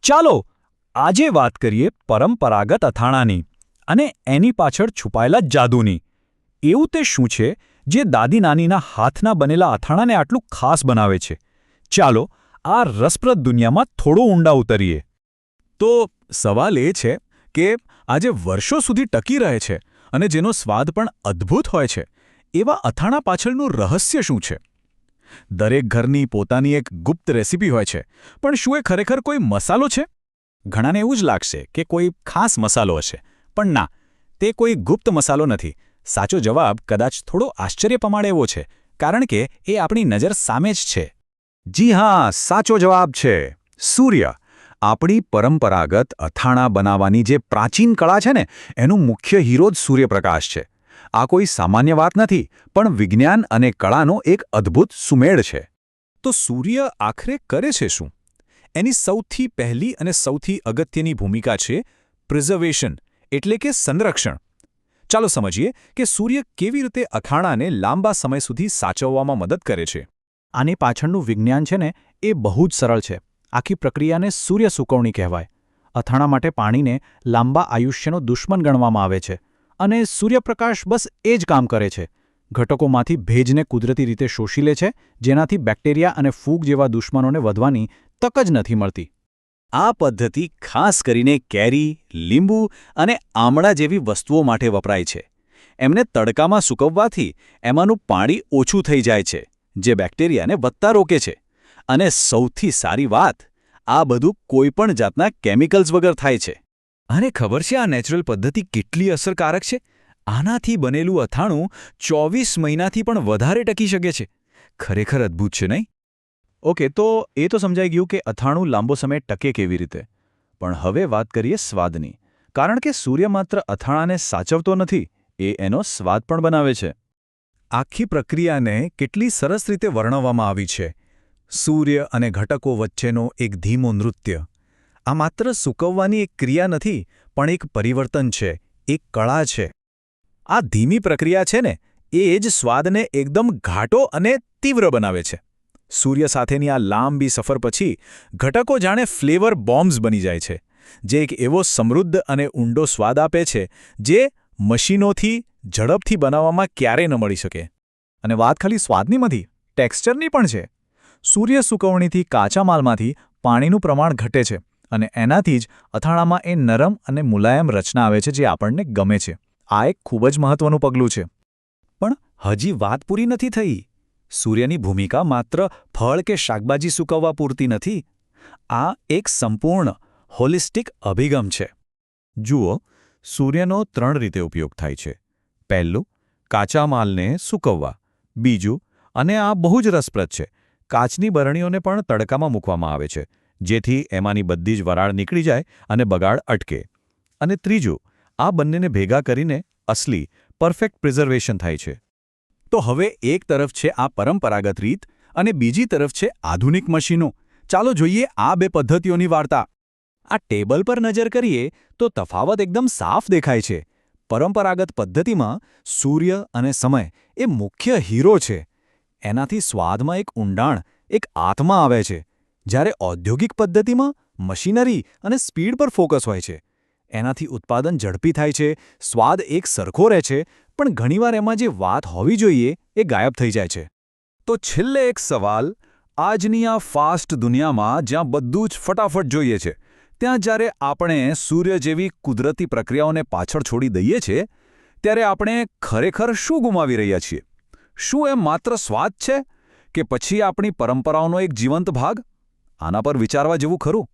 ચાલો આજે વાત કરીએ પરંપરાગત અથાણાંની અને એની પાછળ છુપાયેલા જાદુની. એવું તે શું છે જે દાદી નાનીના હાથના બનેલા અથાણાંને આટલું ખાસ બનાવે છે? ચાલો આ રસપ્રદ દુનિયામાં થોડો ઊંડા ઉતરીએ. તો સવાલ એ છે કે આજે વર્ષો સુધી ટકી રહે છે અને જેનો સ્વાદ પણ અદ્ભુત હોય છે, એવા અથાણા પાછળનું રહસ્ય શું છે? દરેક ઘરની પોતાની એક ગુપ્ત રેસીપી હોય છે, પણ શું એ ખરેખર કોઈ મસાલો છે? ઘણાને એવું જ લાગશે કે કોઈ ખાસ મસાલો હશે, પણ ના, તે કોઈ ગુપ્ત મસાલો નથી. સાચો જવાબ કદાચ થોડો આશ્ચર્ય પમાડે એવો છે, કારણ કે એ આપણી નજર સામે જ છે. જી હા, સાચો જવાબ છે સૂર્ય. આપણી પરંપરાગત અથાણાં બનાવવાની જે પ્રાચીન કળા છે ને, એનું મુખ્ય હીરો જ સૂર્યપ્રકાશ છે. આ કોઈ સામાન્ય વાત નથી, પણ વિજ્ઞાન અને કળાનો એક અદ્ભુત સુમેળ છે. તો સૂર્ય આખરે કરે છે શું? એની સૌથી પહેલી અને સૌથી અગત્યની ભૂમિકા છે પ્રિઝર્વેશન, એટલે કે સંરક્ષણ. ચાલો સમજીએ કે સૂર્ય કેવી રીતે અથાણાંને લાંબા સમય સુધી સાચવવામાં મદદ કરે છે. આની પાછળનું વિજ્ઞાન છે ને, એ બહુ જ સરળ છે. આખી પ્રક્રિયાને સૂર્ય સૂકવણી કહેવાય. અથાણા માટે પાણીને લાંબા આયુષ્યનો દુશ્મન ગણવામાં આવે છે, અને સૂર્યપ્રકાશ બસ એ જ કામ કરે છે. ઘટકોમાંથી ભેજને કુદરતી રીતે શોષી લે છે, જેનાથી બેક્ટેરિયા અને ફૂગ જેવા દુશ્મનોને વધવાની તક જ નથી મળતી. આ પદ્ધતિ ખાસ કરીને કેરી, લીંબુ અને આમળા જેવી વસ્તુઓ માટે વપરાય છે. એમને તડકામાં સૂકવવાથી એમાંનું પાણી ઓછું થઈ જાય છે, જે બેક્ટેરિયાને વધતા રોકે છે. અને સૌથી સારી વાત, આ બધું કોઈપણ જાતના કેમિકલ્સ વગર થાય છે. અને ખબર છે આ નેચરલ પદ્ધતિ કેટલી અસરકારક છે? આનાથી બનેલું અથાણું 24 મહિનાથી પણ વધારે ટકી શકે છે. ખરેખર અદ્ભુત છે, નહીં? ઓકે, તો એ તો સમજાઈ ગયું કે અથાણું લાંબો સમય ટકે કેવી રીતે. પણ હવે વાત કરીએ સ્વાદની. કારણ કે સૂર્ય માત્ર અથાણાને સાચવતો નથી, એ એનો સ્વાદ પણ બનાવે છે. આખી પ્રક્રિયાને કેટલી સરસ રીતે વર્ણવવામાં આવી છે. સૂર્ય અને ઘટકો વચ્ચેનો એક ધીમો નૃત્ય. આ માત્ર સૂકવવાની એક ક્રિયા નથી, પણ એક પરિવર્તન છે, એક કળા છે. આ ધીમી પ્રક્રિયા છે ને, એ જ સ્વાદને એકદમ ઘાટો અને તીવ્ર બનાવે છે. સૂર્ય સાથેની આ લાંબી સફર પછી ઘટકો જાણે ફ્લેવર બોમ્બ્સ બની જાય છે, જે એક એવો સમૃદ્ધ અને ઊંડો સ્વાદ આપે છે જે મશીનોથી ઝડપથી બનાવવામાં ક્યારેય ન મળી શકે. અને વાત ખાલી સ્વાદની નથી, ટેક્સચરની પણ છે. સૂર્ય સૂકવણીથી કાચા માલમાંથી પાણીનું પ્રમાણ ઘટે છે, અને એનાથી જ અથાણામાં એ નરમ અને મુલાયમ રચના આવે છે જે આપણને ગમે છે. આ એક ખૂબ જ મહત્વનું પગલું છે. પણ હજી વાત પૂરી નથી થઈ. સૂર્યની ભૂમિકા માત્ર ફળ કે શાકભાજી સૂકવવા પૂરતી નથી. આ એક સંપૂર્ણ, હોલિસ્ટિક અભિગમ છે. જુઓ, સૂર્યનો 3 રીતે ઉપયોગ થાય છે. પહેલું, કાચા માલને સૂકવવા. બીજું, અને આ બહુ જ રસપ્રદ છે, કાચની બરણીઓને પણ તડકામાં મૂકવામાં આવે છે, જેથી એમાંની બધી જ વરાળ નીકળી જાય અને બગાડ અટકે. અને ત્રીજું, આ બંનેને ભેગા કરીને અસલી, પરફેક્ટ પ્રિઝર્વેશન થાય છે. તો હવે એક તરફ છે આ પરંપરાગત રીત અને બીજી તરફ છે આધુનિક મશીનો. ચાલો જોઈએ આ બે પદ્ધતિઓની વાર્તા. આ ટેબલ પર નજર કરીએ તો તફાવત એકદમ સાફ દેખાય છે. પરંપરાગત પદ્ધતિમાં સૂર્ય અને સમય એ મુખ્ય હીરો છે. એનાથી સ્વાદમાં એક ઊંડાણ, એક આત્મા આવે છે. જ્યારે ઔદ્યોગિક પદ્ધતિમાં મશીનરી અને સ્પીડ પર ફોકસ હોય છે. એનાથી ઉત્પાદન ઝડપી થાય છે, સ્વાદ એક સરખો રહે છે, પણ ઘણીવાર એમાં જે વાત હોવી જોઈએ એ ગાયબ થઈ જાય છે. તો છેલ્લે એક સવાલ, આજની આ ફાસ્ટ દુનિયામાં જ્યાં બધું જ ફટાફટ જોઈએ છે, ત્યાં જ્યારે આપણે સૂર્ય જેવી કુદરતી પ્રક્રિયાઓને પાછળ છોડી દઈએ છીએ, ત્યારે આપણે ખરેખર શું ગુમાવી રહ્યા છીએ? શું એ માત્ર સ્વાદ છે, કે પછી આપણી પરંપરાઓનો એક જીવંત ભાગ? આના પર વિચારવા જેવું ખરું.